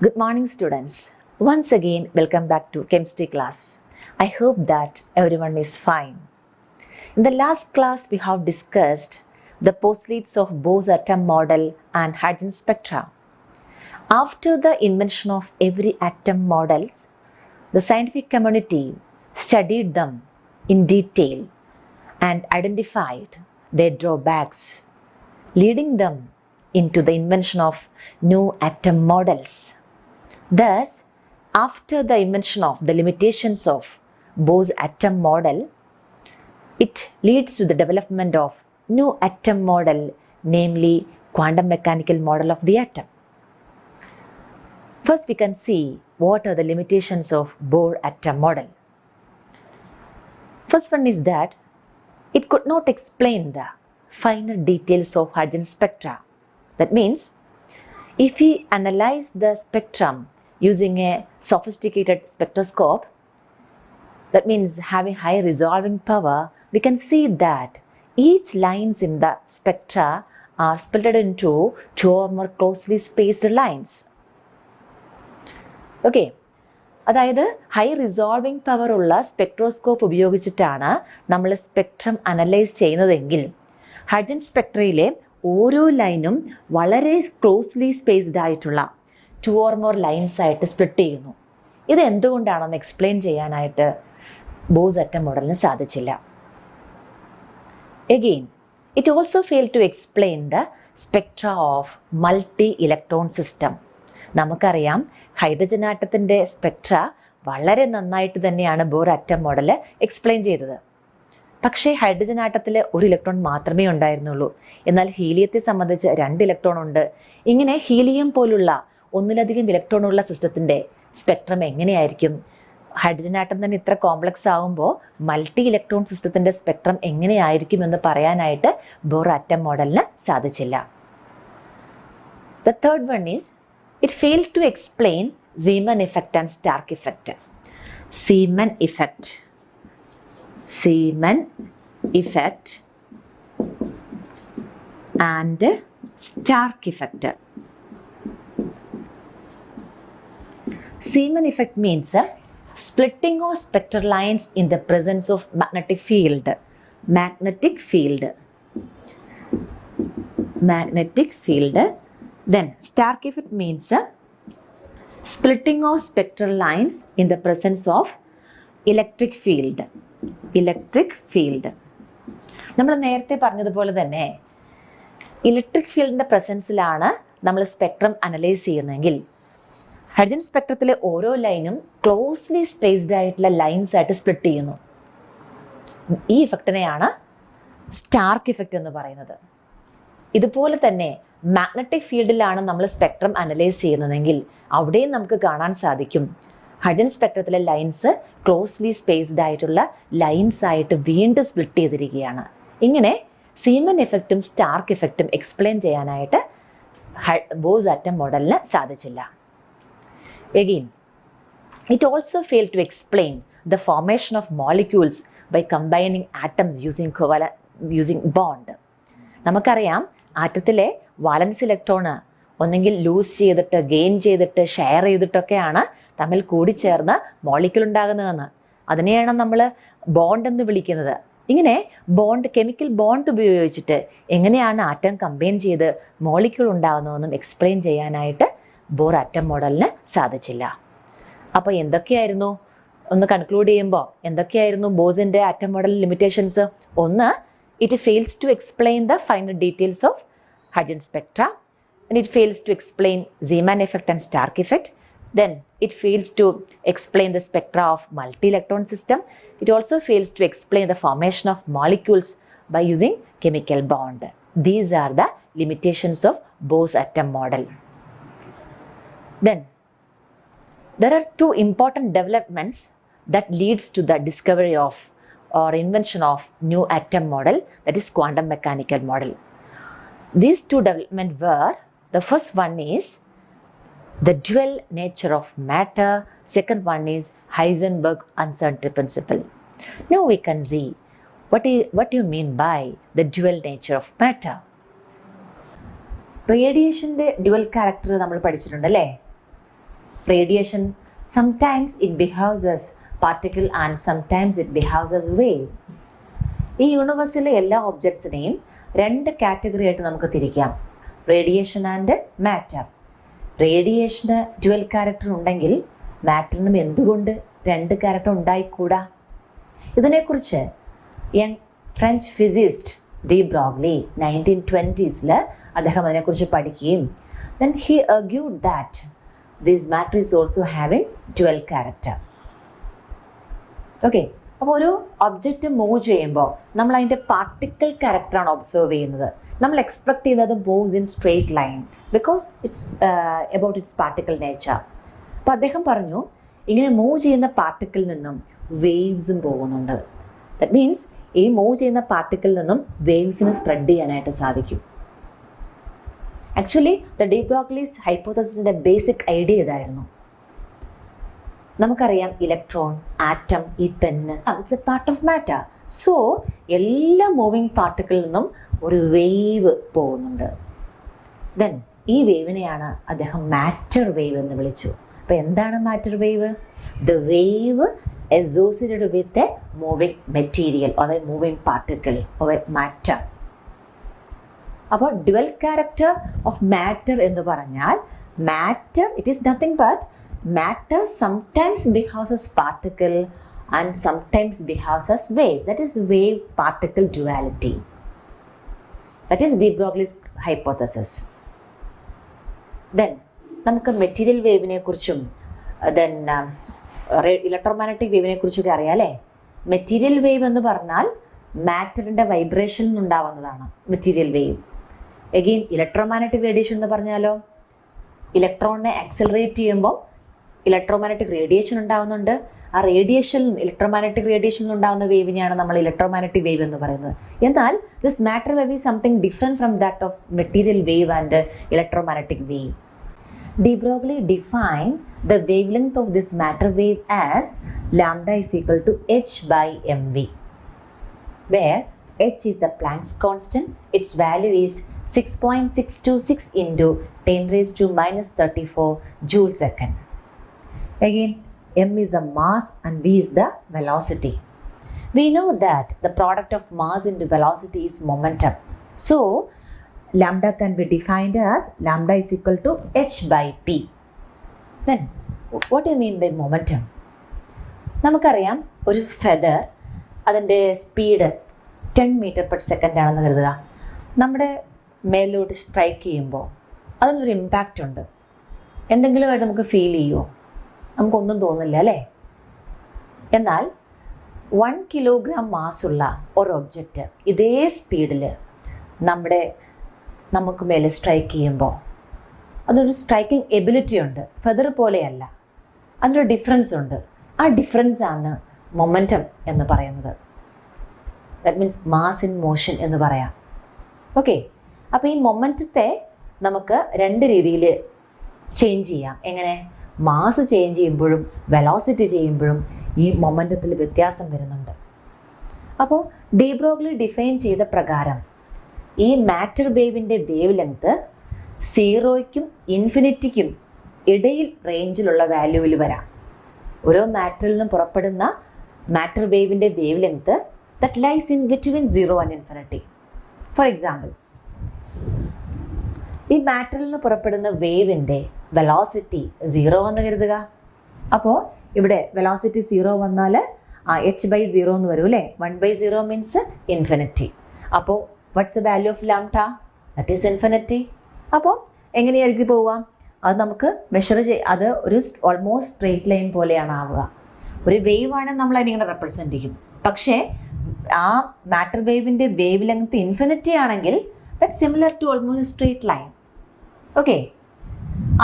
Good morning, students. Once again, welcome back to chemistry class. I hope that everyone is fine. In the last class, we have discussed the postulates of Bose atom model and hydrogen spectra. After the invention of every atom models, the scientific community studied them in detail and identified their drawbacks, leading them into the invention of new atom models. Thus, after the invention of the limitations of Bose atom model, it leads to the development of new atom model, namely quantum mechanical model of the atom. First, we can see what are the limitations of Bohr atom model. First one is that it could not explain the finer details of hydrogen spectra. That means, if we analyze the spectrum using a sophisticated spectroscope, that means having high resolving power, we can see that each lines in the spectra are split into two or more closely spaced lines. Okay. അതായത് high resolving power ഉള്ള spectroscope ഉപയോഗിച്ചിട്ടാണ് നമ്മൾ spectrum analyse ചെയ്യുന്നതെങ്കിൽ hydrogen സ്പെക്ട്രയിലെ ഓരോ ലൈനും വളരെ closely spaced ആയിട്ടുള്ള ടു ഓർ മോർ ലൈൻസ് ആയിട്ട് സ്പ്ലിറ്റ് ചെയ്യുന്നു. ഇത് എന്തുകൊണ്ടാണെന്ന് എക്സ്പ്ലെയിൻ ചെയ്യാനായിട്ട് ബോസ് അറ്റം മോഡലിന് സാധിച്ചില്ല. Again it also fail to explain the spectra of multi electron system. നമുക്കറിയാം ഹൈഡ്രജൻ ആറ്റത്തിൻ്റെ സ്പെക്ട്ര വളരെ നന്നായിട്ട് തന്നെയാണ് ബോർ അറ്റം മോഡൽ എക്സ്പ്ലെയിൻ ചെയ്തത്. പക്ഷേ ഹൈഡ്രജൻ ആറ്റത്തിൽ ഒരു ഇലക്ട്രോൺ മാത്രമേ ഉണ്ടായിരുന്നുള്ളൂ. എന്നാൽ ഹീലിയത്തെ സംബന്ധിച്ച് 2 ഇലക്ട്രോൺ ഉണ്ട്. ഇങ്ങനെ ഹീലിയം പോലുള്ള ഒന്നിലധികം ഇലക്ട്രോണുള്ള സിസ്റ്റത്തിൻ്റെ സ്പെക്ട്രം എങ്ങനെയായിരിക്കും? ഹൈഡ്രജൻ ആറ്റം തന്നെ ഇത്ര കോംപ്ലക്സ് ആകുമ്പോൾ മൾട്ടി ഇലക്ട്രോൺ സിസ്റ്റത്തിൻ്റെ സ്പെക്ട്രം എങ്ങനെയായിരിക്കും എന്ന് പറയാനായിട്ട് ബോർ അറ്റം മോഡലിന് സാധിച്ചില്ല. The third one is it failed to explain Zeeman effect and Stark effect. Zeeman effect and Stark effect. Zeeman effect means splitting of spectral lines in the presence of magnetic field. Then Stark effect means splitting of spectral lines in the presence of electric field. നമ്മൾ നേരത്തെ പറഞ്ഞതുപോലെ തന്നെ electric ഫീൽഡിൻ്റെ പ്രസൻസിലാണ് നമ്മൾ spectrum analyse ചെയ്യുന്നതെങ്കിൽ hydrogen സ്പെക്ട്രത്തിലെ ഓരോ ലൈനും closely spaced ആയിട്ടുള്ള lines ആയിട്ട് സ്പ്ലിറ്റ് ചെയ്യുന്നു. ഈ ഇഫക്റ്റിനെയാണ് സ്റ്റാർക്ക് ഇഫക്റ്റ് എന്ന് പറയുന്നത്. ഇതുപോലെ തന്നെ മാഗ്നറ്റിക് ഫീൽഡിലാണ് നമ്മൾ സ്പെക്ട്രം അനലൈസ് ചെയ്യുന്നതെങ്കിൽ അവിടെയും നമുക്ക് കാണാൻ സാധിക്കും ഹൈഡ്രജൻ സ്പെക്ട്രത്തിലെ ലൈൻസ് ക്ലോസ്ലി സ്പേസ്ഡ് ആയിട്ടുള്ള ലൈൻസ് ആയിട്ട് വീണ്ടും സ്പ്ലിറ്റ് ചെയ്തിരിക്കുകയാണ്. ഇങ്ങനെ സീമൻ ഇഫക്റ്റും സ്റ്റാർക്ക് ഇഫക്റ്റും എക്സ്പ്ലെയിൻ ചെയ്യാനായിട്ട് ബോസ് അറ്റം മോഡലിന് സാധിച്ചില്ല. Again, it also failed to explain the formation of molecules by combining atoms using bond. നമുക്കറിയാം ആറ്റത്തിലെ വാലൻസ് ഇലക്ട്രോണ് ഒന്നെങ്കിൽ ലൂസ് ചെയ്തിട്ട് ഗെയിൻ ചെയ്തിട്ട് ഷെയർ ചെയ്തിട്ടൊക്കെയാണ് തമ്മിൽ കൂടിച്ചേർന്ന് മോളിക്യൂൾ ഉണ്ടാകുന്നതെന്ന്. അതിനെയാണ് നമ്മൾ ബോണ്ട് എന്ന് വിളിക്കുന്നത്. ഇങ്ങനെ കെമിക്കൽ ബോണ്ട് ഉപയോഗിച്ചിട്ട് എങ്ങനെയാണ് ആറ്റം കമ്പൈൻ ചെയ്ത് മോളിക്യൂൾ ഉണ്ടാകുന്നതെന്നും എക്സ്പ്ലെയിൻ ചെയ്യാനായിട്ട് ബോർ അറ്റം മോഡലിന് സാധിച്ചില്ല. അപ്പോൾ എന്തൊക്കെയായിരുന്നു, ഒന്ന് കൺക്ലൂഡ് ചെയ്യുമ്പോൾ എന്തൊക്കെയായിരുന്നു ബോസിൻ്റെ അറ്റം മോഡൽ ലിമിറ്റേഷൻസ്? ഒന്ന്, it fails to explain the final details of hydrogen spectra, and it fails to explain Zeeman effect and Stark effect. Then it fails to explain the spectra of multi-electron system. It also fails to explain the formation of molecules by using chemical bond. These are the limitations of Bose atom model. Then there are 2 important developments that leads to the discovery of or invention of new atom model, that is quantum mechanical model. These 2 developments were, the first one is the dual nature of matter, second one is Heisenberg uncertainty principle. Now we can see what you mean by the dual nature of matter. റേഡിയേഷൻ്റെ dual character നമ്മൾ പഠിച്ചിട്ടുണ്ട് അല്ലേ? radiation, sometimes it behaves as particle and sometimes it behaves as wave. ഈ യൂണിവേഴ്സിലെ എല്ലാ ഒബ്ജക്ട്സിനെയും രണ്ട് category ആയിട്ട് നമുക്ക് തിരിക്കാം, റേഡിയേഷൻ ആൻഡ് മാറ്റർ. റേഡിയേഷന് ഡ്യുവൽ ക്യാരക്ടർ ഉണ്ടെങ്കിൽ മാറ്ററിനും എന്തുകൊണ്ട് രണ്ട് ക്യാരക്ടർ ഉണ്ടായിക്കൂടാ? ഇതിനെക്കുറിച്ച് young French physicist de Broglie 1920s അദ്ദേഹം അതിനെക്കുറിച്ച് പഠിക്കുകയും then he argued that this matter is also having dual character. Okay, അപ്പോൾ ഒരു ഒബ്ജക്റ്റ് മൂവ് ചെയ്യുമ്പോൾ നമ്മൾ അതിൻ്റെ പാർട്ടിക്കിൾ ക്യാരക്ടറാണ് ഒബ്സർവ് ചെയ്യുന്നത്. നമ്മൾ എക്സ്പെക്ട് ചെയ്യുന്നത് moves in straight line because it's about it's particle nature. അപ്പോൾ അദ്ദേഹം പറഞ്ഞു ഇങ്ങനെ മൂവ് ചെയ്യുന്ന പാർട്ടിക്കിളിൽ നിന്നും വേവ്സും പോകുന്നുണ്ട്. ദാറ്റ് മീൻസ് ഈ മൂവ് ചെയ്യുന്ന പാർട്ടിക്കിളിൽ നിന്നും വേവ്സിന് സ്പ്രെഡ് ചെയ്യാനായിട്ട് സാധിക്കും. ആക്ച്വലി ദ ഡി ബ്രോഗ്ലിസ് ഹൈപ്പോത്തസിസിൻ്റെ ബേസിക് ഐഡിയ ഇതായിരുന്നു. നമുക്കറിയാം ഇലക്ട്രോൺ, ആറ്റം, ഈ pen, it's a part of matter. So എല്ലാ മൂവിങ് പാർട്ടിക്കിളിൽ നിന്നും ഒരു വേവ് പോകുന്നുണ്ട്. ദെൻ ഈ വേവിനെയാണ് അദ്ദേഹം മാറ്റർ വേവ് എന്ന് വിളിച്ചു. അപ്പോൾ എന്താണ് matter wave? The wave associated with a moving material or A moving particle or A matter. അപ്പോൾ ഡ്യുവൽ ക്യാരക്ടർ ഓഫ് മാറ്റർ എന്ന് പറഞ്ഞാൽ matter it is nothing but matter sometimes behaves as particle and sometimes behaves as wave. That is wave particle duality. That is de Broglie's hypothesis. Then നമുക്ക് material വേവിനെ കുറിച്ചും then electromagnetic വേവിനെ കുറിച്ചൊക്കെ അറിയാം അല്ലേ? Material wave എന്ന് പറഞ്ഞാൽ മാറ്ററിൻ്റെ വൈബ്രേഷനിൽ നിന്നുണ്ടാവുന്നതാണ് material wave. Again electromagnetic radiation എന്ന് പറഞ്ഞാലോ ഇലക്ട്രോണിനെ ആക്സിലറേറ്റ് ചെയ്യുമ്പോൾ ഇലക്ട്രോമാഗ്നറ്റിക് റേഡിയേഷൻ ഉണ്ടാകുന്നുണ്ട്. ആ റേഡിയേഷൻ ഇലക്ട്രോമാഗ്നറ്റിക് റേഡിയേഷൻ ഉണ്ടാകുന്ന വേവിനെയാണ് നമ്മൾ ഇലക്ട്രോമാഗ്നറ്റിക് വേവ് എന്ന് പറയുന്നത്. എന്നാൽ this matter wave is something different from that of material wave and electromagnetic wave. De Broglie defined the wavelength of this matter wave as lambda is equal to h by mv, where h is the Planck's constant. Its value is 6.626 into 10 raised to minus 34 joule second. Again, m is the mass and v is the velocity. We know that the product of mass into velocity is momentum. So, lambda can be defined as lambda is equal to h by p. Then, what do you mean by momentum? നമുക്കറിയാം ഒരു feather അതിൻ്റെ speed 10 metre per second ആണെന്ന് കരുതുക. നമ്മുടെ മേലോട്ട് strike ചെയ്യുമ്പോൾ അതിനൊരു impact ഉണ്ട്. എന്തെങ്കിലുമായിട്ട് നമുക്ക് ഫീൽ ചെയ്യുമോ? നമുക്കൊന്നും തോന്നില്ല അല്ലേ? എന്നാൽ 1 കിലോഗ്രാം മാസ്സുള്ള ഒരു ഒബ്ജക്റ്റ് ഇതേ സ്പീഡിൽ നമുക്ക് മേലെ സ്ട്രൈക്ക് ചെയ്യുമ്പോൾ അതൊരു സ്ട്രൈക്കിംഗ് എബിലിറ്റി ഉണ്ട്. ഫെദർ പോലെയല്ല, അതിനൊരു ഡിഫറൻസ് ഉണ്ട്. ആ ഡിഫറൻസാണ് മൊമെൻറ്റം എന്ന് പറയുന്നത്. That means mass in motion എന്ന് പറയാം. ഓക്കെ, അപ്പോൾ ഈ മൊമെൻറ്റത്തെ നമുക്ക് രണ്ട് രീതിയിൽ ചേഞ്ച് ചെയ്യാം. എങ്ങനെ? മാസ് ചേഞ്ച് ചെയ്യുമ്പോഴും വെലോസിറ്റി ചെയ്യുമ്പോഴും ഈ മൊമെൻറ്റത്തിൽ വ്യത്യാസം വരുന്നുണ്ട്. അപ്പോൾ ഡി ബ്രോഗ്ലി ഡിഫൈൻ ചെയ്ത പ്രകാരം ഈ മാറ്റർ വേവിൻ്റെ വേവ് ലെങ്ത് 0യ്ക്കും ഇൻഫിനിറ്റിക്കും ഇടയിൽ റേഞ്ചിലുള്ള വാല്യൂവിൽ വരാം. ഓരോ മാറ്ററിൽ നിന്നും പുറപ്പെടുന്ന മാറ്റർ വേവിൻ്റെ wave length that lies in between 0 and infinity. For example, ഈ മാറ്ററിൽ നിന്ന് പുറപ്പെടുന്ന വേവിൻ്റെ വെലോസിറ്റി 0 എന്ന് കരുതുക. അപ്പോൾ ഇവിടെ വെലോസിറ്റി 0 വന്നാൽ h by 0 എന്ന് വരും അല്ലേ? 1 by 0 മീൻസ് ഇൻഫിനിറ്റി. അപ്പോൾ what's the value of lambda? That is infinity. അപ്പോൾ എങ്ങനെയായിരിക്കും പോവുക? അത് നമുക്ക് മെഷർ അത് ഒരു ഓൾമോസ്റ്റ് സ്ട്രെയിറ്റ് ലൈൻ പോലെയാണ് ആവുക. ഒരു വേവ് ആണെങ്കിൽ നമ്മൾ അതിനിങ്ങനെ റെപ്രസെൻറ്റ് ചെയ്യും. പക്ഷേ ആ മാറ്റർ വേവിൻ്റെ വേവ് ലെങ്ത് ഇൻഫിനിറ്റി ആണെങ്കിൽ that similar to almost straight line. Okay,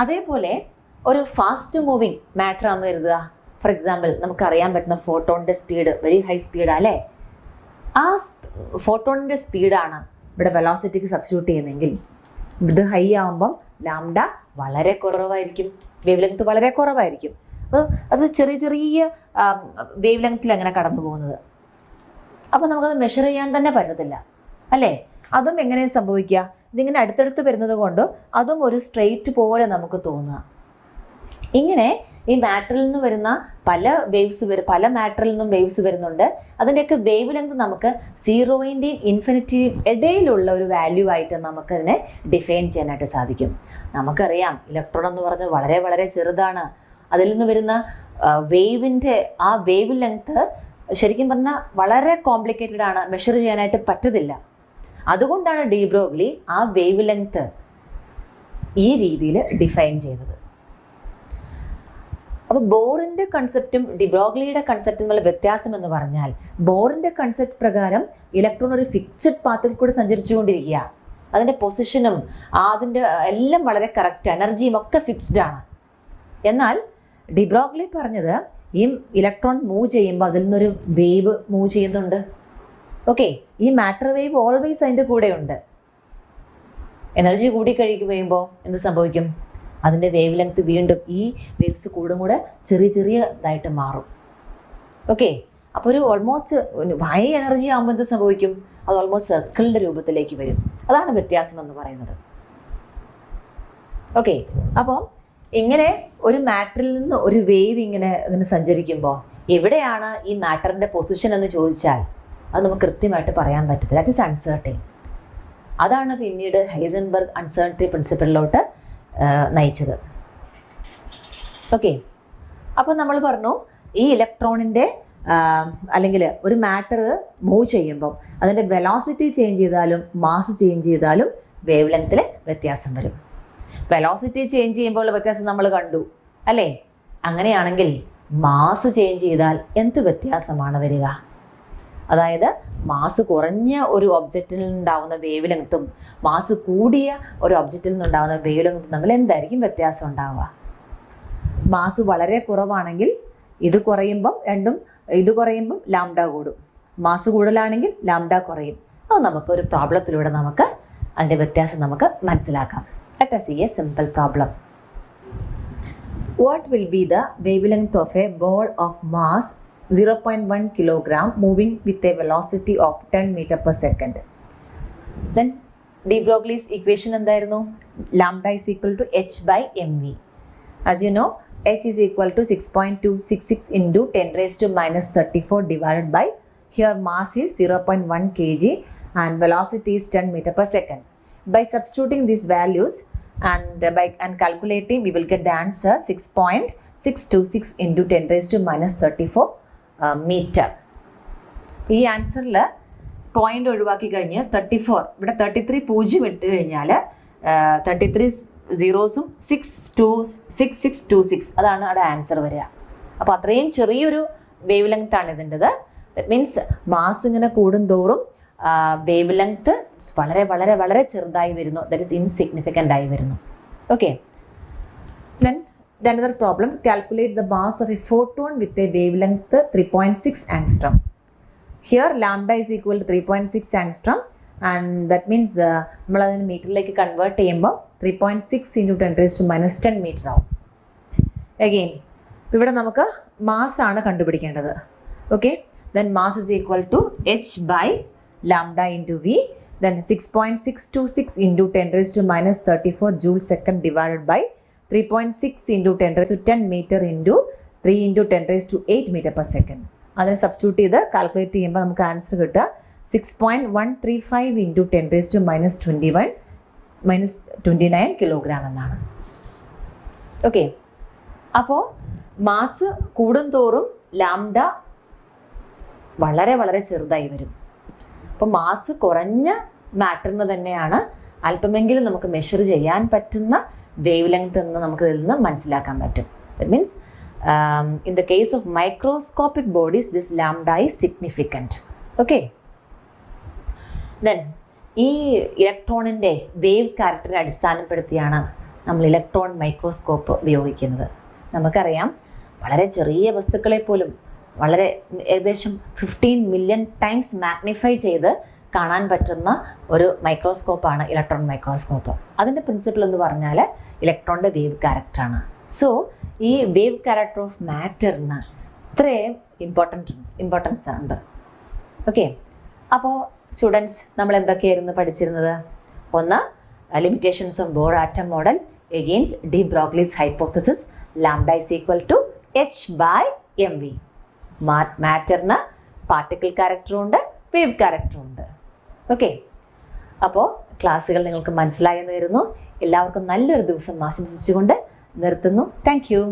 അതേപോലെ ഒരു ഫാസ്റ്റ് മൂവിങ് മാറ്റർ ആണെന്ന് കരുതുക. ഫോർ എക്സാമ്പിൾ, നമുക്കറിയാൻ പറ്റുന്ന ഫോട്ടോണിൻ്റെ സ്പീഡ് വെരി ഹൈ സ്പീഡാണ് അല്ലേ? ആ ഫോട്ടോണിൻ്റെ സ്പീഡാണ് ഇവിടെ വെലോസിറ്റിക്ക് സബ്സ്റ്റിറ്റ്യൂട്ട് ചെയ്യുന്നതെങ്കിൽ ഇത് ഹൈ ആകുമ്പം ലാംഡ വളരെ കുറവായിരിക്കും, വേവ് ലെങ്ത് വളരെ കുറവായിരിക്കും. അപ്പോൾ അത് ചെറിയ ചെറിയ വേവ് ലെങ്ത്തിൽ അങ്ങനെ കടന്നു പോകുന്നത്. അപ്പോൾ നമുക്കത് മെഷർ ചെയ്യാൻ തന്നെ പറ്റത്തില്ല അല്ലേ? അതും എങ്ങനെ സംഭവിക്കുക? ഇതിങ്ങനെ അടുത്തടുത്ത് വരുന്നത് കൊണ്ട് അതും ഒരു സ്ട്രെയിറ്റ് പോലെ നമുക്ക് തോന്നുക. ഇങ്ങനെ ഈ മാറ്ററിൽ നിന്ന് വരുന്ന പല മാറ്ററിൽ നിന്നും വേവ്സ് വരുന്നുണ്ട്. അതിൻ്റെയൊക്കെ വേവ് ലെങ്ത് നമുക്ക് 0ൻ്റെയും ഇൻഫിനിറ്റിയും ഇടയിലുള്ള ഒരു വാല്യൂ ആയിട്ട് നമുക്കതിനെ ഡിഫൈൻ ചെയ്യാനായിട്ട് സാധിക്കും. നമുക്കറിയാം ഇലക്ട്രോൺ എന്ന് പറഞ്ഞത് വളരെ വളരെ ചെറുതാണ്. അതിൽ നിന്ന് വരുന്ന വേവിൻ്റെ ആ വേവ് ലെങ്ത് ശരിക്കും പറഞ്ഞാൽ വളരെ കോംപ്ലിക്കേറ്റഡ് ആണ്, മെഷർ ചെയ്യാനായിട്ട് പറ്റത്തില്ല. അതുകൊണ്ടാണ് ഡി ബ്രോഗ്ലി ആ വേവ് ലെങ്ത് ഈ രീതിയിൽ ഡിഫൈൻ ചെയ്തത്. അപ്പോൾ ബോറിൻ്റെ കൺസെപ്റ്റും ഡി ബ്രോഗ്ലിയുടെ കൺസെപ്റ്റും തമ്മിലുള്ള വ്യത്യാസം എന്ന് പറഞ്ഞാൽ, ബോറിൻ്റെ കൺസെപ്റ്റ് പ്രകാരം ഇലക്ട്രോൺ ഒരു ഫിക്സഡ് പാത്തിൽ കൂടെ സഞ്ചരിച്ചുകൊണ്ടിരിക്കുക. അതിൻ്റെ പൊസിഷനും അതിൻ്റെ എല്ലാം വളരെ കറക്റ്റ്, എനർജിയും ഒക്കെ ഫിക്സ്ഡ് ആണ്. എന്നാൽ ഡി ബ്രോഗ്ലി പറഞ്ഞത് ഈ ഇലക്ട്രോൺ മൂവ് ചെയ്യുമ്പോൾ അതിൽ നിന്നൊരു വേവ് മൂവ് ചെയ്യുന്നുണ്ട്. ഓക്കെ, ഈ മാറ്റർ വേവ് ഓൾവേസ് അതിൻ്റെ കൂടെയുണ്ട്. എനർജി കൂടി കഴിയുമ്പോൾ എന്ത് സംഭവിക്കും? അതിൻ്റെ വേവ് ലെങ്ത് വീണ്ടും ഈ വേവ്സ് കൂടെ ചെറിയതായിട്ട് മാറും. ഓക്കെ, അപ്പോൾ ഒരു ഓൾമോസ്റ്റ് ഹൈ എനർജി ആകുമ്പോൾ എന്ത് സംഭവിക്കും? അത് ഓൾമോസ്റ്റ് സർക്കിളിൻ്റെ രൂപത്തിലേക്ക് വരും. അതാണ് വ്യത്യാസം എന്ന് പറയുന്നത്. ഓക്കെ, അപ്പോൾ ഇങ്ങനെ ഒരു മാറ്ററിൽ നിന്ന് ഒരു വേവ് ഇങ്ങനെ സഞ്ചരിക്കുമ്പോൾ എവിടെയാണ് ഈ മാറ്ററിൻ്റെ പൊസിഷൻ എന്ന് ചോദിച്ചാൽ അത് നമുക്ക് കൃത്യമായിട്ട് പറയാൻ പറ്റത്തില്ല. That is uncertain. അതാണ് പിന്നീട് ഹൈസൻബർഗ് അൺസർട്ടനിറ്റി പ്രിൻസിപ്പിളിലോട്ട് നയിച്ചത്. ഓക്കെ, അപ്പോൾ നമ്മൾ പറഞ്ഞു ഈ ഇലക്ട്രോണിൻ്റെ അല്ലെങ്കിൽ ഒരു മാറ്റർ മൂവ് ചെയ്യുമ്പോൾ അതിൻ്റെ വെലോസിറ്റി ചേഞ്ച് ചെയ്താലും മാസ് ചേഞ്ച് ചെയ്താലും വേവ് ലെങ്ത്തിൽ വ്യത്യാസം വരും. വെലോസിറ്റി ചേഞ്ച് ചെയ്യുമ്പോൾ വ്യത്യാസം നമ്മൾ കണ്ടു അല്ലേ? അങ്ങനെയാണെങ്കിൽ മാസ് ചേഞ്ച് ചെയ്താൽ എന്ത് വ്യത്യാസമാണ് വരിക? അതായത് മാസ് കുറഞ്ഞ ഒരു ഒബ്ജക്റ്റിൽ നിന്നുണ്ടാവുന്ന വേവ് ലെങ്ത്തും മാസ് കൂടിയ ഒരു ഒബ്ജക്റ്റിൽ നിന്നുണ്ടാവുന്ന വേവ് ലെങ്ത്തും തമ്മിൽ എന്തായിരിക്കും വ്യത്യാസം ഉണ്ടാവുക? മാസ് വളരെ കുറവാണെങ്കിൽ ഇത് കുറയുമ്പം ലാംഡ കൂടും. മാസ് കൂടുതലാണെങ്കിൽ ലാംഡ കുറയും. അത് നമുക്ക് ഒരു പ്രോബ്ലത്തിലൂടെ നമുക്ക് അതിൻ്റെ വ്യത്യാസം നമുക്ക് മനസ്സിലാക്കാം. Let us see a simple problem. What will be the wavelength of a ball of mass 0.1 kilogram moving with a velocity of 10 meter per second? Then de Broglie's equation എന്തായിരുന്നു? Lambda is equal to h by mv. As you know, h is equal to 6.266 into 10 raised to minus 34 divided by, here mass is 0.1 kg and velocity is 10 meter per second. By substituting these values and calculating, we will get the answer 6.626 into 10 raised to minus 34 meter. ഈ ആൻസറിൽ point ഒഴിവാക്കി കഴിഞ്ഞ് 34, ഇവിടെ 33 പൂജ്യം ഇട്ട് കഴിഞ്ഞാൽ 33 സീറോസും 62626 അതാണ് അവിടെ answer വരിക. അപ്പോൾ അത്രയും ചെറിയൊരു വേവ് ലെങ്ത് ആണ് ഇതിൻ്റെത്. ദാറ്റ് മീൻസ് മാസ് ഇങ്ങനെ കൂടുന്തോറും വേവ് ലെങ്ത് വളരെ വളരെ വളരെ ചെറുതായി വരുന്നു. ദാറ്റ് ഈസ് ഇൻസിഗ്നിഫിക്കൻ്റ് ആയി വരുന്നു. Okay, then another problem, calculate the mass of a photon with a wavelength 3.6 angstrom. Here lambda is equal to 3.6 angstrom and that means നമ്മൾ അതിന് മീറ്ററിലേക്ക് കൺവേർട്ട് ചെയ്യുമ്പോൾ 3.6 into 10 raised to minus 10 meter ആവും. Again ഇവിടെ നമുക്ക് mass ആണ് കണ്ടുപിടിക്കേണ്ടത്. Okay, then mass is equal to h by lambda into v, then 6.626 into 10 raised to minus 34 joule second divided by 3.6 into 10 raised to 10 meter into 3 into 10 raised to 8 meter per second. അതിനെ substitute ചെയ്ത് calculate ചെയ്യുമ്പോൾ നമുക്ക് answer കിട്ടുക 6.135 into 10 raised to minus 29 kilogram എന്നാണ്. Okay, അപ്പോൾ mass കൂടുന്തോറും lambda വളരെ വളരെ ചെറുതായി വരും. അപ്പോൾ മാസ് കുറഞ്ഞ മാറ്ററിന് തന്നെയാണ് അല്പമെങ്കിലും നമുക്ക് മെഷർ ചെയ്യാൻ പറ്റുന്ന വേവ് ലെങ്ത് എന്ന് നമുക്ക് ഇതിൽ നിന്ന് മനസ്സിലാക്കാൻ പറ്റും. That means in the case of microscopic bodies this lambda is significant. Okay, then ഈ ഇലക്ട്രോണിൻ്റെ വേവ് ക്യാരക്ടറിനെ അടിസ്ഥാനപ്പെടുത്തിയാണ് നമ്മൾ ഇലക്ട്രോൺ മൈക്രോസ്കോപ്പ് ഉപയോഗിക്കുന്നത്. നമുക്കറിയാം വളരെ ചെറിയ വസ്തുക്കളെ പോലും വളരെ ഏകദേശം 15 മില്യൺ ടൈംസ് മാഗ്നിഫൈ ചെയ്ത് കാണാൻ പറ്റുന്ന ഒരു മൈക്രോസ്കോപ്പാണ് ഇലക്ട്രോൺ മൈക്രോസ്കോപ്പ്. അതിൻ്റെ പ്രിൻസിപ്പിൾ എന്ന് പറഞ്ഞാൽ ഇലക്ട്രോണിൻ്റെ വേവ് ക്യാരക്ടറാണ്. സോ ഈ വേവ് ക്യാരക്ടർ ഓഫ് മാറ്ററിന് ഇത്രയും ഇമ്പോർട്ടൻസ് ഉണ്ട്. ഓക്കെ, അപ്പോൾ സ്റ്റുഡൻസ് നമ്മൾ എന്തൊക്കെയായിരുന്നു പഠിച്ചിരുന്നത്? ഒന്ന്, limitations of Bohr atom model against de Broglie's hypothesis lambda is equal to h/mv. മാറ്ററിന് പാർട്ടിക്കിൾ ക്യാരക്ടറും ഉണ്ട്, വേവ് ക്യാരക്ടറും ഉണ്ട്. ഓക്കെ, അപ്പോൾ ക്ലാസ്സുകൾ നിങ്ങൾക്ക് മനസ്സിലായെന്ന് കരുതുന്നു. എല്ലാവർക്കും നല്ലൊരു ദിവസം ആശംസിച്ചുകൊണ്ട് നിർത്തുന്നു. Thank you.